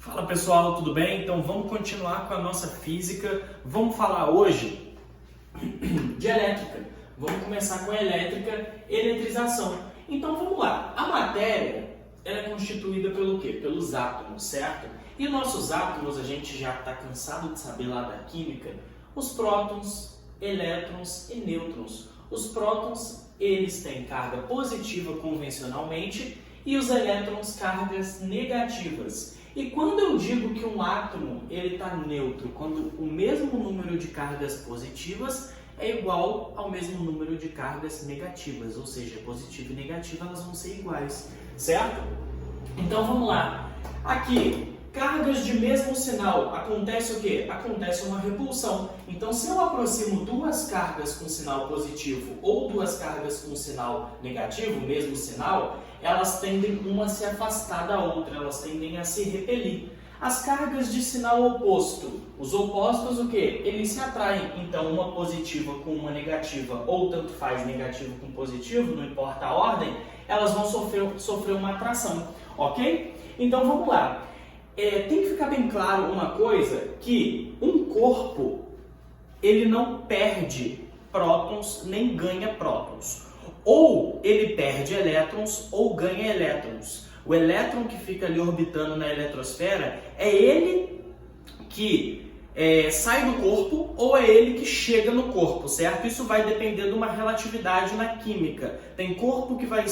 Fala pessoal, tudo bem? Então vamos continuar com a nossa física. Vamos falar hoje de elétrica. Vamos começar com a elétrica, eletrização. Então vamos lá. A matéria ela é constituída pelo quê? Pelos átomos, certo? E nossos átomos, a gente já está cansado de saber lá da química, os prótons, elétrons e nêutrons. Os prótons, eles têm carga positiva convencionalmente e os elétrons cargas negativas. E quando eu digo que um átomo ele está neutro, quando o mesmo número de cargas positivas é igual ao mesmo número de cargas negativas, ou seja, positiva e negativa elas vão ser iguais, certo? Então vamos lá. Aqui, cargas de mesmo sinal, acontece o quê? Acontece uma repulsão. Então se eu aproximo duas cargas com sinal positivo ou duas cargas com sinal negativo, mesmo sinal, elas tendem uma a se afastar da outra, elas tendem a se repelir. As cargas de sinal oposto, os opostos o quê? Eles se atraem, então uma positiva com uma negativa, ou tanto faz negativo com positivo, não importa a ordem, elas vão sofrer uma atração, ok? Então vamos lá. Tem que ficar bem claro uma coisa, que um corpo, ele não perde prótons nem ganha prótons. Ou ele perde elétrons ou ganha elétrons. O elétron que fica ali orbitando na eletrosfera é ele que sai do corpo ou é ele que chega no corpo, certo? Isso vai depender de uma relatividade na química. Tem corpo que vai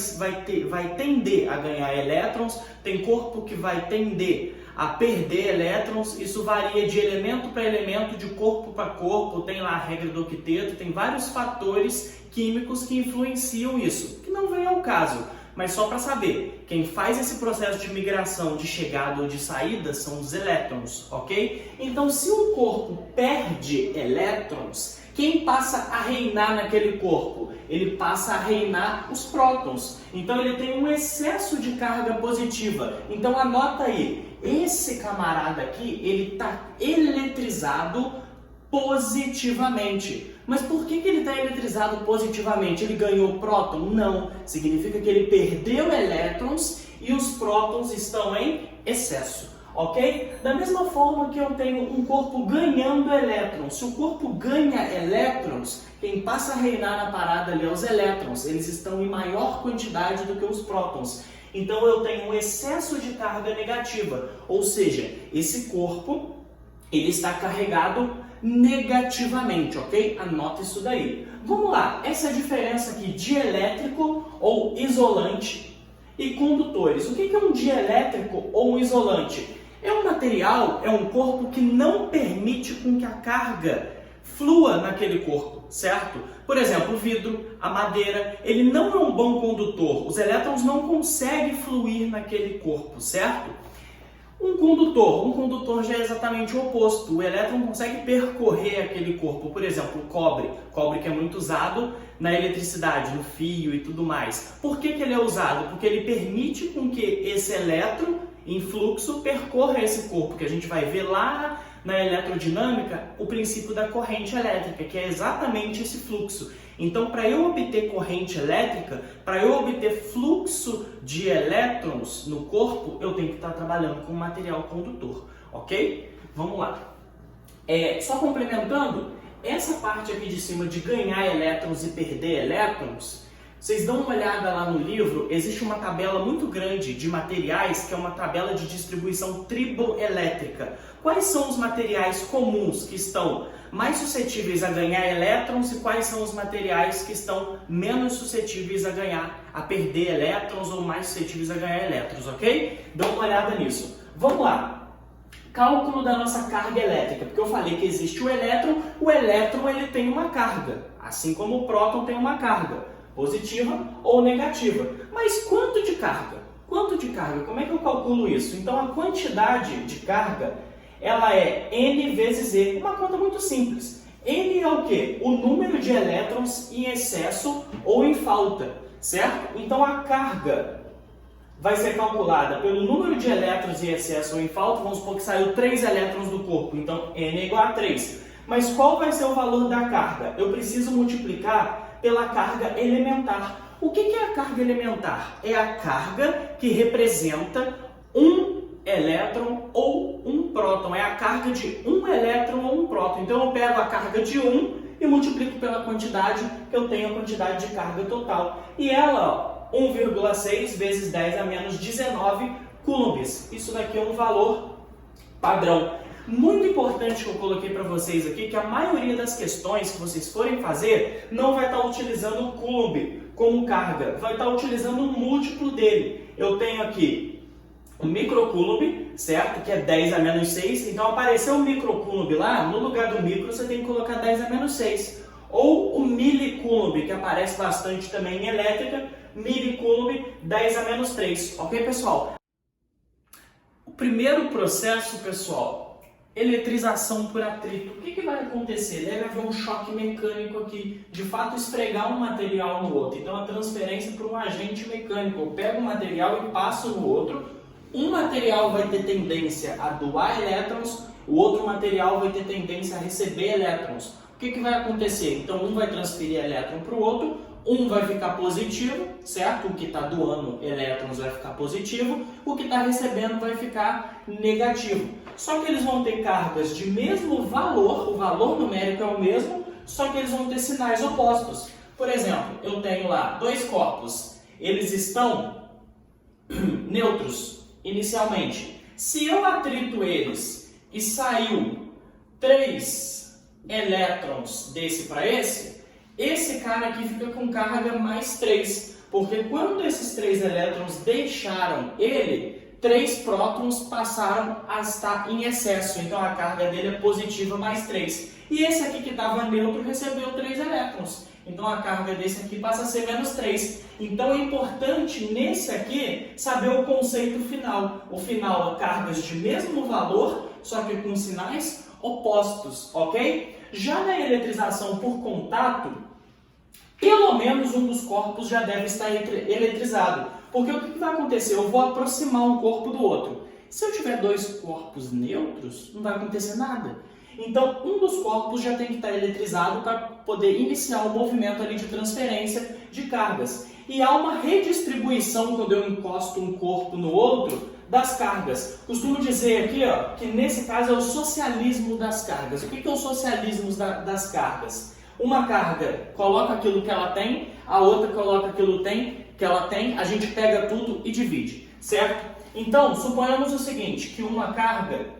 tender a ganhar elétrons, tem corpo que vai tender a perder elétrons. Isso varia de elemento para elemento, de corpo para corpo, tem lá a regra do octeto, tem vários fatores químicos que influenciam isso, que não vem ao caso, mas só para saber, quem faz esse processo de migração, de chegada ou de saída são os elétrons, ok? Então se um corpo perde elétrons, quem passa a reinar naquele corpo? Ele passa a reinar os prótons. Então ele tem um excesso de carga positiva. Então anota aí, esse camarada aqui, ele está eletrizado positivamente. Mas por que ele está eletrizado positivamente? Ele ganhou próton? Não. Significa que ele perdeu elétrons e os prótons estão em excesso. Ok? Da mesma forma que eu tenho um corpo ganhando elétrons. Se o corpo ganha elétrons, quem passa a reinar na parada ali é os elétrons. Eles estão em maior quantidade do que os prótons. Então eu tenho um excesso de carga negativa. Ou seja, esse corpo ele está carregado negativamente, ok? Anota isso daí. Vamos lá, essa é a diferença aqui de elétrico ou isolante e condutores. O que é um dielétrico ou um isolante? É um material, é um corpo que não permite com que a carga flua naquele corpo, certo? Por exemplo, o vidro, a madeira, ele não é um bom condutor. Os elétrons não conseguem fluir naquele corpo, certo? Um condutor já é exatamente o oposto. O elétron consegue percorrer aquele corpo. Por exemplo, o cobre que é muito usado na eletricidade, no fio e tudo mais. Por que ele é usado? Porque ele permite com que esse elétron em fluxo percorra esse corpo, que a gente vai ver lá na eletrodinâmica o princípio da corrente elétrica, que é exatamente esse fluxo. Então, para eu obter corrente elétrica, para eu obter fluxo de elétrons no corpo, eu tenho que estar trabalhando com material condutor, ok? Vamos lá. Só complementando, essa parte aqui de cima de ganhar elétrons e perder elétrons, vocês dão uma olhada lá no livro, existe uma tabela muito grande de materiais, que é uma tabela de distribuição triboelétrica. Quais são os materiais comuns que estão mais suscetíveis a ganhar elétrons e quais são os materiais que estão menos suscetíveis a perder elétrons ou mais suscetíveis a ganhar elétrons, ok? Dá uma olhada nisso. Vamos lá. Cálculo da nossa carga elétrica, porque eu falei que existe o elétron ele tem uma carga, assim como o próton tem uma carga, positiva ou negativa. Mas quanto de carga? Quanto de carga? Como é que eu calculo isso? Então a quantidade de carga ela é N vezes E, uma conta muito simples. N é o quê? O número de elétrons em excesso ou em falta, certo? Então a carga vai ser calculada pelo número de elétrons em excesso ou em falta. Vamos supor que saiu 3 elétrons do corpo, então N é igual a 3. Mas qual vai ser o valor da carga? Eu preciso multiplicar pela carga elementar. O que é a carga elementar? É a carga que representa um elétron ou um próton. É a carga de um elétron ou um próton. Então eu pego a carga de 1 e multiplico pela quantidade que eu tenho, a quantidade de carga total. E ela, 1,6 vezes 10 a menos 19 coulombs. Isso daqui é um valor padrão. Muito importante que eu coloquei para vocês aqui, que a maioria das questões que vocês forem fazer não vai estar utilizando o coulomb como carga, vai estar utilizando um múltiplo dele. Eu tenho aqui o microcoulomb, certo? Que é 10 a menos 6. Então apareceu o microcoulomb lá, no lugar do micro você tem que colocar 10 a menos 6. Ou o milicoulomb, que aparece bastante também em elétrica, milicoulomb 10 a menos 3. Ok, pessoal? O primeiro processo, pessoal, eletrização por atrito. O que vai acontecer? Deve haver um choque mecânico aqui, de fato esfregar um material no outro. Então a transferência por um agente mecânico. Eu pego um material e passo no outro. Um material vai ter tendência a doar elétrons, o outro material vai ter tendência a receber elétrons. O que vai acontecer? Então um vai transferir elétron para o outro, um vai ficar positivo, certo? O que está doando elétrons vai ficar positivo, o que está recebendo vai ficar negativo. Só que eles vão ter cargas de mesmo valor, o valor numérico é o mesmo, só que eles vão ter sinais opostos. Por exemplo, eu tenho lá dois corpos, eles estão neutros inicialmente. Se eu atrito eles e saiu 3 elétrons desse para esse cara aqui fica com carga mais 3, porque quando esses 3 elétrons deixaram ele, 3 prótons passaram a estar em excesso, então a carga dele é positiva mais 3. E esse aqui que estava neutro recebeu 3 elétrons, então a carga desse aqui passa a ser menos 3. Então é importante nesse aqui saber o conceito final. O final é cargas de mesmo valor, só que com sinais opostos, ok? Já na eletrização por contato, pelo menos um dos corpos já deve estar eletrizado. Porque o que vai acontecer? Eu vou aproximar um corpo do outro. Se eu tiver 2 corpos neutros, não vai acontecer nada. Então, um dos corpos já tem que estar eletrizado para poder iniciar o movimento ali de transferência de cargas. E há uma redistribuição quando eu encosto um corpo no outro das cargas. Costumo dizer aqui, ó, que nesse caso é o socialismo das cargas. O que é o socialismo das cargas? Uma carga coloca aquilo que ela tem, a outra coloca aquilo que ela tem, a gente pega tudo e divide, certo? Então, suponhamos o seguinte, que uma carga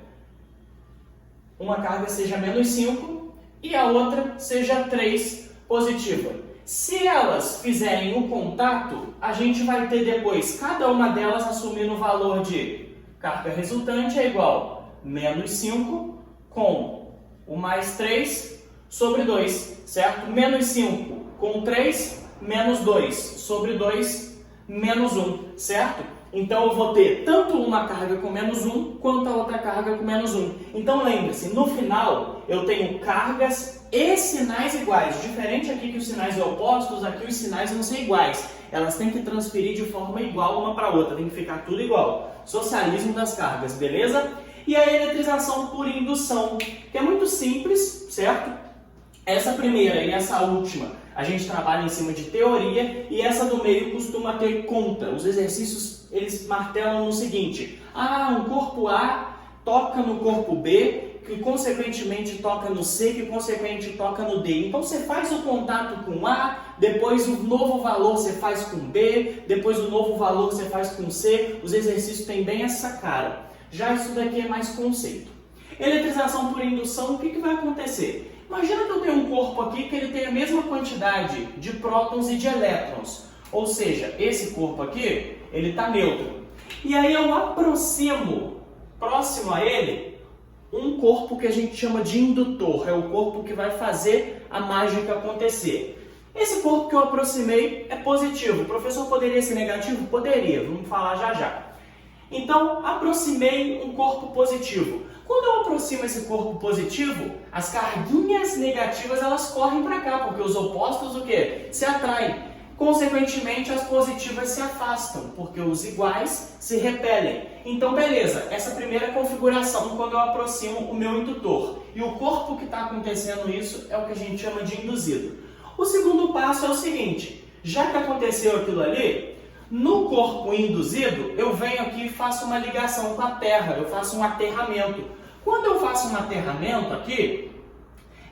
seja menos 5 e a outra seja 3 positiva. Se elas fizerem o contato, a gente vai ter depois cada uma delas assumindo o valor de carga resultante é igual a menos 5 com o mais 3 sobre 2, certo? Menos 5 com 3, menos 2 sobre 2, menos 1, certo? Então eu vou ter tanto uma carga com menos 1, quanto a outra carga com menos 1. Então lembre-se, no final eu tenho cargas e sinais iguais. Diferente aqui que os sinais são opostos, aqui os sinais vão ser iguais. Elas têm que transferir de forma igual uma para a outra, tem que ficar tudo igual. Socialismo das cargas, beleza? E a eletrização por indução, que é muito simples, certo? Essa primeira e essa última, a gente trabalha em cima de teoria, e essa do meio costuma ter conta. Os exercícios, eles martelam no seguinte: um corpo A toca no corpo B, que consequentemente toca no C, que consequentemente toca no D. Então você faz o contato com A, depois o novo valor você faz com B, depois o novo valor você faz com C. Os exercícios têm bem essa cara. Já isso daqui é mais conceito. Eletrização por indução, o que vai acontecer? Imagina que eu tenho um corpo aqui que ele tem a mesma quantidade de prótons e de elétrons. Ou seja, esse corpo aqui, ele está neutro. E aí eu aproximo, próximo a ele, um corpo que a gente chama de indutor. É o corpo que vai fazer a mágica acontecer. Esse corpo que eu aproximei é positivo. O professor poderia ser negativo? Poderia, vamos falar já já. Então, aproximei um corpo positivo. Quando eu aproximo esse corpo positivo, as carguinhas negativas elas correm para cá, porque os opostos o quê? Se atraem. Consequentemente, as positivas se afastam, porque os iguais se repelem. Então, beleza, essa primeira configuração quando eu aproximo o meu indutor. E o corpo que está acontecendo isso é o que a gente chama de induzido. O segundo passo é o seguinte: já que aconteceu aquilo ali, No corpo induzido, eu venho aqui e faço uma ligação com a Terra, eu faço um aterramento. Quando eu faço um aterramento aqui,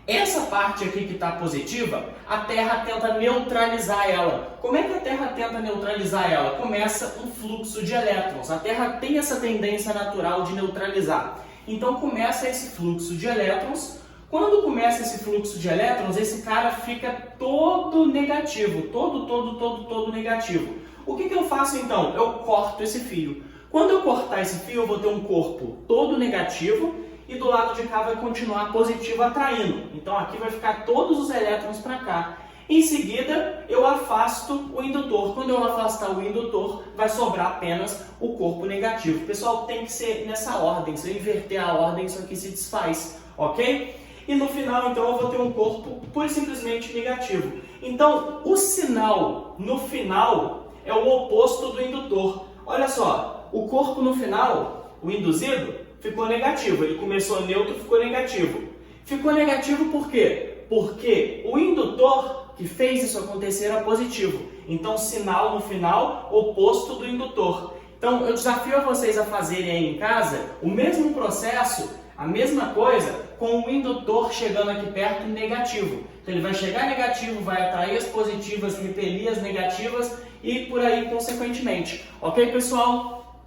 essa parte aqui que está positiva, a Terra tenta neutralizar ela. Como é que a Terra tenta neutralizar ela? Começa um fluxo de elétrons. A Terra tem essa tendência natural de neutralizar. Então começa esse fluxo de elétrons. Quando começa esse fluxo de elétrons, esse cara fica todo negativo, todo negativo. O que eu faço então? Eu corto esse fio. Quando eu cortar esse fio, eu vou ter um corpo todo negativo e do lado de cá vai continuar positivo atraindo. Então aqui vai ficar todos os elétrons para cá. Em seguida, eu afasto o indutor. Quando eu afastar o indutor, vai sobrar apenas o corpo negativo. Pessoal, tem que ser nessa ordem. Se eu inverter a ordem, isso aqui se desfaz, ok? E no final, então, eu vou ter um corpo pura e simplesmente negativo. Então, o sinal no final é o oposto do indutor. Olha só, o corpo no final, o induzido, ficou negativo. Ele começou neutro, ficou negativo. Ficou negativo por quê? Porque o indutor que fez isso acontecer era positivo. Então, sinal no final, oposto do indutor. Então, eu desafio a vocês a fazerem aí em casa o mesmo processo, a mesma coisa, com o indutor chegando aqui perto negativo. Então, ele vai chegar negativo, vai atrair as positivas, repelir as negativas e por aí consequentemente. Ok, pessoal?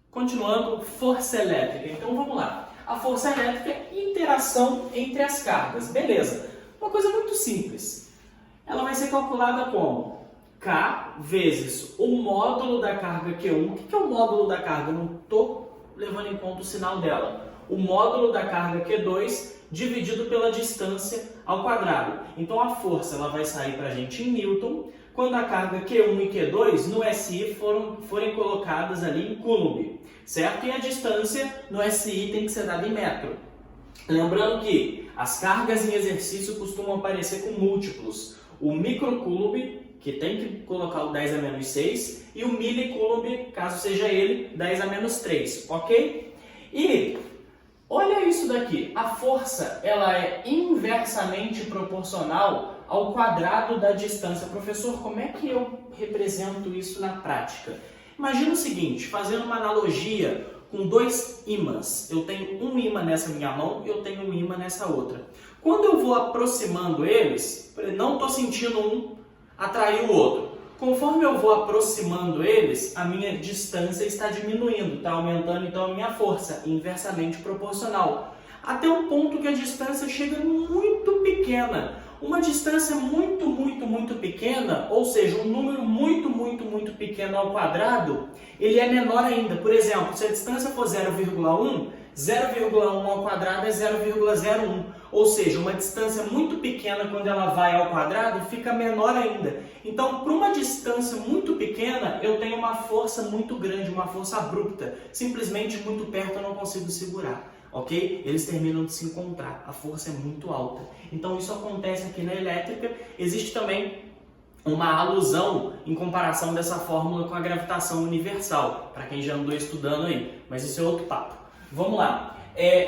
Continuando, força elétrica. Então, vamos lá. A força elétrica é interação entre as cargas. Beleza. Uma coisa muito simples. Ela vai ser calculada como K vezes o módulo da carga Q1. O que é o módulo da carga? Eu não estou levando em conta o sinal dela. O módulo da carga Q2 dividido pela distância ao quadrado. Então a força ela vai sair para a gente em Newton, quando a carga Q1 e Q2 no SI forem colocadas ali em Coulomb, certo? E a distância no SI tem que ser dada em metro. Lembrando que as cargas em exercício costumam aparecer com múltiplos. O microcoulomb, que tem que colocar o 10 a menos 6, e o milicoulomb, caso seja ele, 10 a menos 3, ok? E olha isso daqui, a força ela é inversamente proporcional ao quadrado da distância. Professor, como é que eu represento isso na prática? Imagina o seguinte, fazendo uma analogia com dois ímãs. Eu tenho um ímã nessa minha mão e eu tenho um ímã nessa outra. Quando eu vou aproximando eles, não estou sentindo um atrair o outro. Conforme eu vou aproximando eles, a minha distância está diminuindo, está aumentando então a minha força, inversamente proporcional. Até um ponto que a distância chega muito pequena. Uma distância muito pequena, ou seja, um número muito pequeno ao quadrado, ele é menor ainda. Por exemplo, se a distância for 0,1, 0,1 ao quadrado é 0,01. Ou seja, uma distância muito pequena, quando ela vai ao quadrado, fica menor ainda. Então, para uma distância muito pequena, eu tenho uma força muito grande, uma força abrupta. Simplesmente muito perto eu não consigo segurar. Ok? Eles terminam de se encontrar. A força é muito alta. Então, isso acontece aqui na elétrica. Existe também uma alusão em comparação dessa fórmula com a gravitação universal, para quem já andou estudando aí. Mas isso é outro papo. Vamos lá.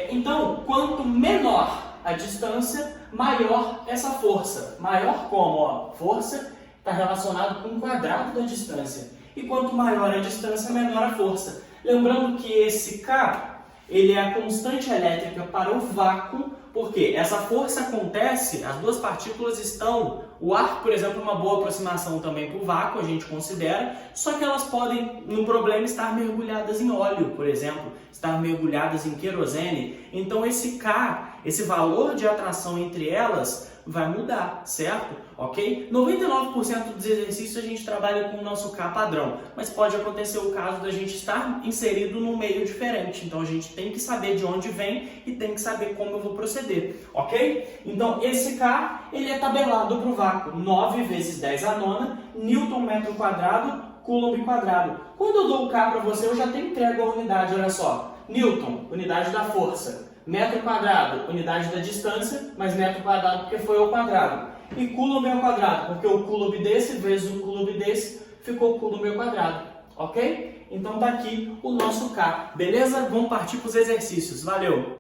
Então, quanto menor a distância, maior essa força. Maior como? Ó, força está relacionado com o quadrado da distância. E quanto maior a distância, menor a força. Lembrando que esse K, ele é a constante elétrica para o vácuo, porque essa força acontece, as duas partículas estão, o ar, por exemplo, é uma boa aproximação também para o vácuo, a gente considera, só que elas podem, no problema, estar mergulhadas em óleo, por exemplo, estar mergulhadas em querosene. Então esse K, esse valor de atração entre elas, vai mudar, certo? Ok? 99% dos exercícios a gente trabalha com o nosso K padrão, mas pode acontecer o caso da gente estar inserido num meio diferente, então a gente tem que saber de onde vem e tem que saber como eu vou proceder, ok? Então esse K, ele é tabelado para o vácuo, 9 vezes 10 a nona, Newton metro quadrado, Coulomb quadrado. Quando eu dou o K para você, eu já tenho entrego a unidade, olha só, Newton, unidade da força, metro quadrado, unidade da distância, mas metro quadrado porque foi ao quadrado. E Coulomb ao quadrado, porque o Coulomb desse vezes o Coulomb desse ficou Coulomb ao quadrado. Ok? Então tá aqui o nosso K. Beleza? Vamos partir para os exercícios. Valeu!